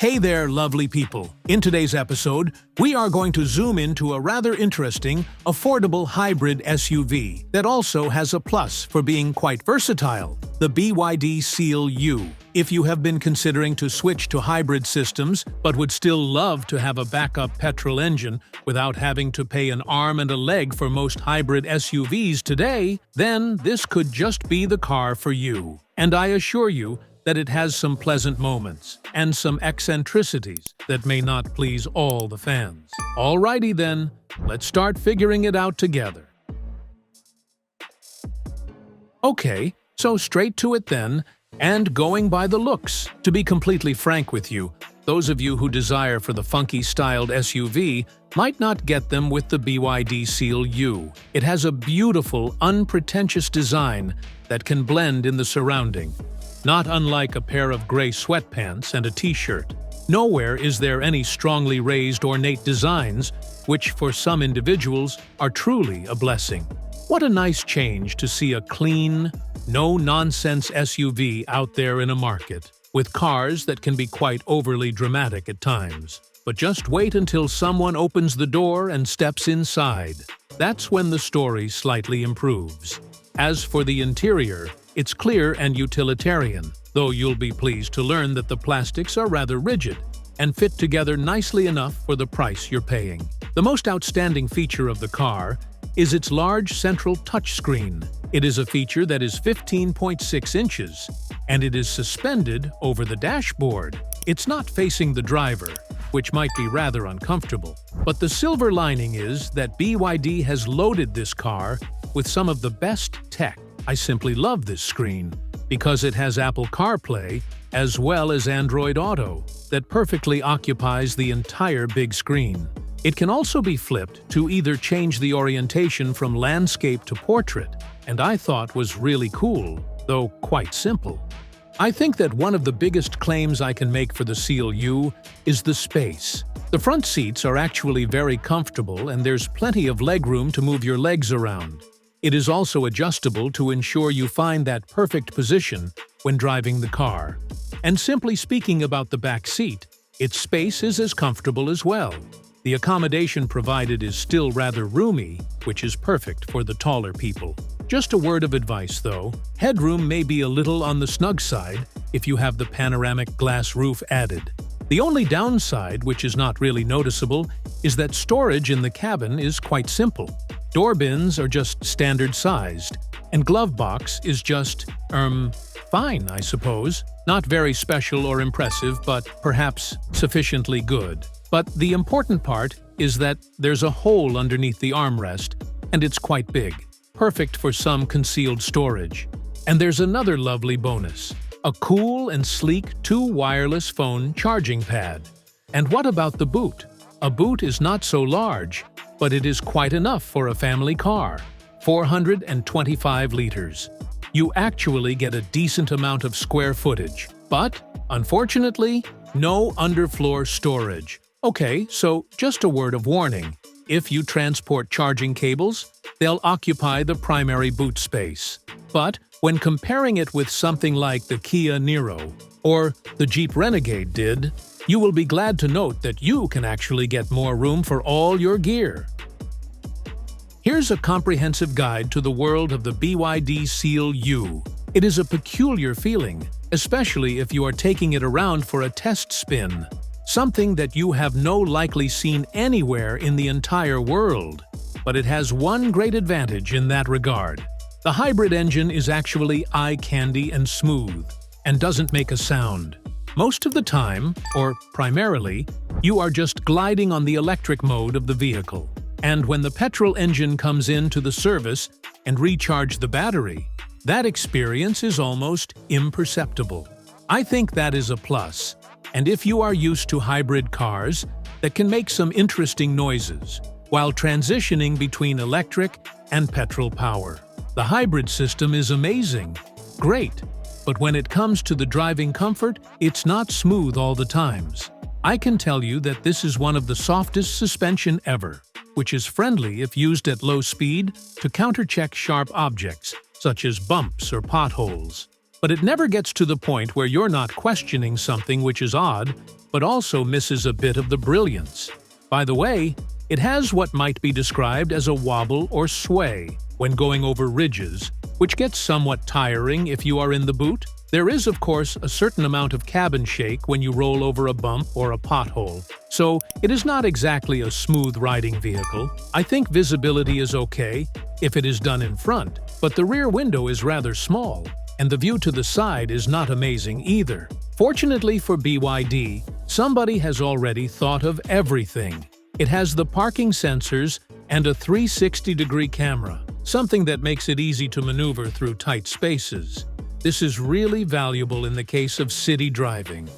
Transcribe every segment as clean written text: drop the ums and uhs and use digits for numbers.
Hey there, lovely people. In today's episode, we are going to zoom into a rather interesting, affordable hybrid SUV that also has a plus for being quite versatile, the BYD Seal U. If you have been considering to switch to hybrid systems but would still love to have a backup petrol engine without having to pay an arm and a leg for most hybrid SUVs today, then this could just be the car for you. And I assure you, that it has some pleasant moments and some eccentricities that may not please all the fans. Alrighty then, let's start figuring it out together. Okay, so straight to it then, and going by the looks. To be completely frank with you, those of you who desire for the funky-styled SUV might not get them with the BYD Seal U. It has a beautiful, unpretentious design that can blend in the surrounding. Not unlike a pair of gray sweatpants and a t-shirt. Nowhere is there any strongly raised ornate designs, which for some individuals are truly a blessing. What a nice change to see a clean, no-nonsense SUV out there in a market, with cars that can be quite overly dramatic at times. But just wait until someone opens the door and steps inside. That's when the story slightly improves. As for the interior, it's clear and utilitarian, though you'll be pleased to learn that the plastics are rather rigid and fit together nicely enough for the price you're paying. The most outstanding feature of the car is its large central touchscreen. It is a feature that is 15.6 inches, and it is suspended over the dashboard. It's not facing the driver, which might be rather uncomfortable. But the silver lining is that BYD has loaded this car with some of the best tech. I simply love this screen because it has Apple CarPlay as well as Android Auto that perfectly occupies the entire big screen. It can also be flipped to either change the orientation from landscape to portrait, and I thought was really cool, though quite simple. I think that one of the biggest claims I can make for the Seal U is the space. The front seats are actually very comfortable and there's plenty of legroom to move your legs around. It is also adjustable to ensure you find that perfect position when driving the car. And simply speaking about the back seat, its space is as comfortable as well. The accommodation provided is still rather roomy, which is perfect for the taller people. Just a word of advice though, headroom may be a little on the snug side if you have the panoramic glass roof added. The only downside, which is not really noticeable, is that storage in the cabin is quite simple. Door bins are just standard-sized, and glove box is just, fine, I suppose. Not very special or impressive, but perhaps sufficiently good. But the important part is that there's a hole underneath the armrest, and it's quite big, perfect for some concealed storage. And there's another lovely bonus, a cool and sleek 2 wireless phone charging pad. And what about the boot? A boot is not so large, but it is quite enough for a family car. 425 liters. You actually get a decent amount of square footage, but, unfortunately, no underfloor storage. Okay, so just a word of warning. If you transport charging cables, they'll occupy the primary boot space. But when comparing it with something like the Kia Niro or the Jeep Renegade did, you will be glad to note that you can actually get more room for all your gear. Here's a comprehensive guide to the world of the BYD Seal U. It is a peculiar feeling, especially if you are taking it around for a test spin. Something that you have no likely seen anywhere in the entire world. But it has one great advantage in that regard. The hybrid engine is actually eye candy and smooth, and doesn't make a sound. Most of the time, or primarily, you are just gliding on the electric mode of the vehicle. And when the petrol engine comes in to the service and recharge the battery, that experience is almost imperceptible. I think that is a plus. And if you are used to hybrid cars that can make some interesting noises while transitioning between electric and petrol power, the hybrid system is amazing. Great. But when it comes to the driving comfort, it's not smooth all the times. I can tell you that this is one of the softest suspension ever, which is friendly if used at low speed to countercheck sharp objects, such as bumps or potholes. but it never gets to the point where you're not questioning something which is odd, but also misses a bit of the brilliance. By the way, it has what might be described as a wobble or sway when going over ridges, which gets somewhat tiring if you are in the boot. There is, of course, a certain amount of cabin shake when you roll over a bump or a pothole, so it is not exactly a smooth riding vehicle. I think visibility is okay if it is done in front, but the rear window is rather small, and the view to the side is not amazing either. Fortunately for BYD, somebody has already thought of everything. It has the parking sensors and a 360-degree camera, something that makes it easy to maneuver through tight spaces. This is really valuable in the case of city driving.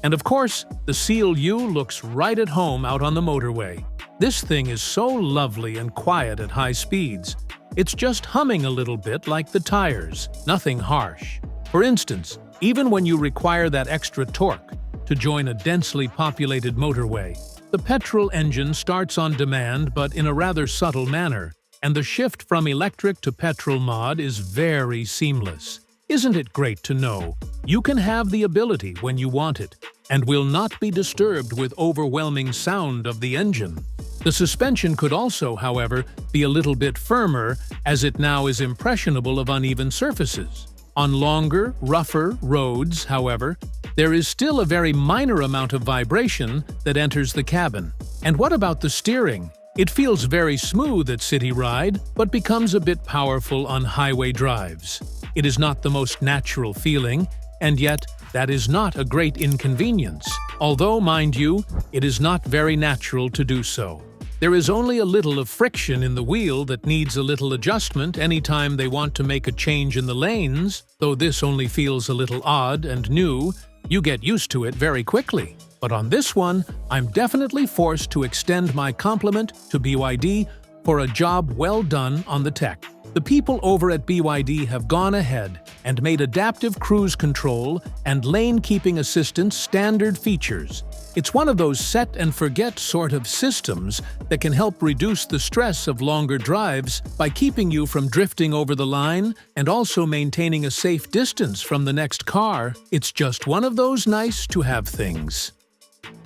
And of course, the Seal U looks right at home out on the motorway. This thing is so lovely and quiet at high speeds. It's just humming a little bit like the tires, nothing harsh. For instance, even when you require that extra torque to join a densely populated motorway, the petrol engine starts on demand but in a rather subtle manner, and the shift from electric to petrol mod is very seamless. Isn't it great to know you can have the ability when you want it, and will not be disturbed with overwhelming sound of the engine? The suspension could also, however, be a little bit firmer, as it now is impressionable of uneven surfaces. On longer, rougher roads, however, there is still a very minor amount of vibration that enters the cabin. And what about the steering? It feels very smooth at city ride, but becomes a bit powerful on highway drives. It is not the most natural feeling, and yet that is not a great inconvenience. Although, mind you, it is not very natural to do so. There is only a little of friction in the wheel that needs a little adjustment anytime they want to make a change in the lanes. Though this only feels a little odd and new, you get used to it very quickly. But on this one, I'm definitely forced to extend my compliment to BYD for a job well done on the tech. The people over at BYD have gone ahead and made adaptive cruise control and lane keeping assistance standard features. It's one of those set-and-forget sort of systems that can help reduce the stress of longer drives by keeping you from drifting over the line and also maintaining a safe distance from the next car. It's just one of those nice-to-have things.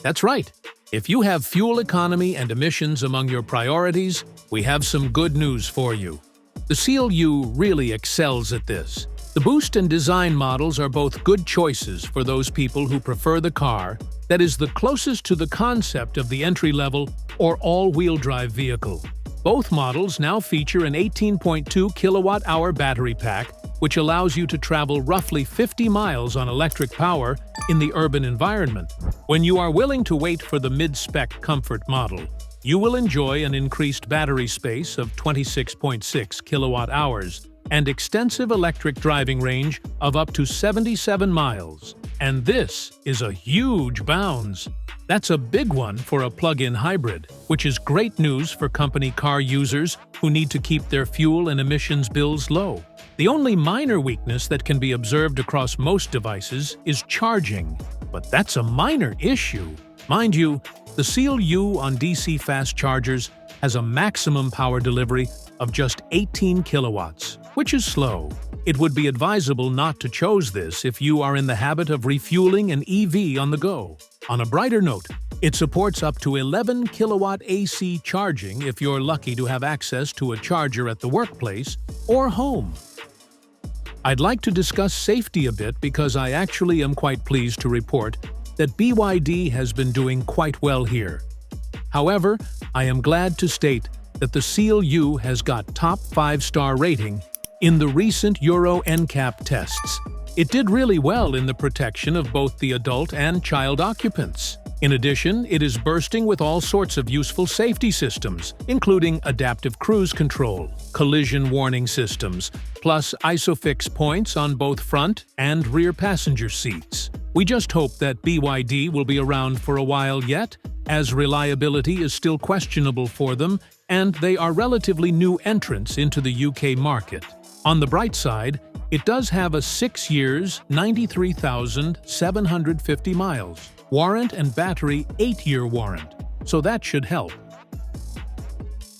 That's right. If you have fuel economy and emissions among your priorities, we have some good news for you. The Seal U really excels at this. The Boost and Design models are both good choices for those people who prefer the car that is the closest to the concept of the entry-level or all-wheel drive vehicle. Both models now feature an 18.2 kilowatt-hour battery pack, which allows you to travel roughly 50 miles on electric power in the urban environment. When you are willing to wait for the mid-spec comfort model, you will enjoy an increased battery space of 26.6 kilowatt-hours and extensive electric driving range of up to 77 miles. And this is a huge bounds. That's a big one for a plug-in hybrid, which is great news for company car users who need to keep their fuel and emissions bills low. The only minor weakness that can be observed across most devices is charging, but that's a minor issue. Mind you, the Seal U on DC fast chargers has a maximum power delivery of just 18 kilowatts, which is slow. It would be advisable not to choose this if you are in the habit of refueling an EV on the go. On a brighter note, it supports up to 11 kilowatt AC charging if you're lucky to have access to a charger at the workplace or home. I'd like to discuss safety a bit because I actually am quite pleased to report that BYD has been doing quite well here. However, I am glad to state that the Seal U has got top 5-star rating in the recent Euro NCAP tests. It did really well in the protection of both the adult and child occupants. In addition, it is bursting with all sorts of useful safety systems, including adaptive cruise control, collision warning systems, plus ISOFIX points on both front and rear passenger seats. We just hope that BYD will be around for a while yet, as reliability is still questionable for them and they are relatively new entrants into the UK market. On the bright side, it does have a 6 years, 93,750 miles warrant and battery 8-year warrant, so that should help.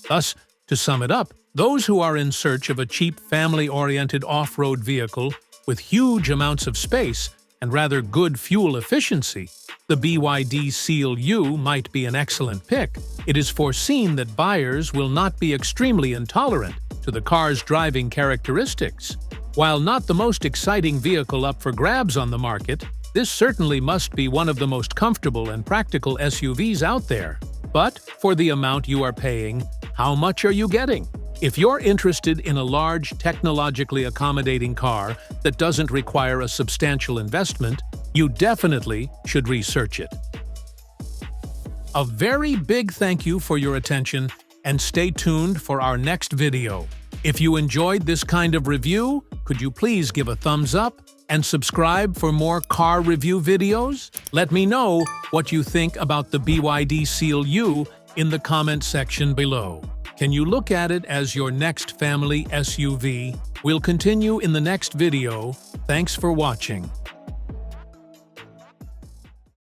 Thus, to sum it up, those who are in search of a cheap family-oriented off-road vehicle with huge amounts of space and rather good fuel efficiency, the BYD Seal U might be an excellent pick. It is foreseen that buyers will not be extremely intolerant to the car's driving characteristics. While not the most exciting vehicle up for grabs on the market, this certainly must be one of the most comfortable and practical SUVs out there. But for the amount you are paying, how much are you getting? If you're interested in a large, technologically accommodating car that doesn't require a substantial investment, you definitely should research it. A very big thank you for your attention, and stay tuned for our next video. If you enjoyed this kind of review, could you please give a thumbs up and subscribe for more car review videos? Let me know what you think about the BYD Seal U in the comment section below. Can you look at it as your next family SUV? We'll continue in the next video. Thanks for watching.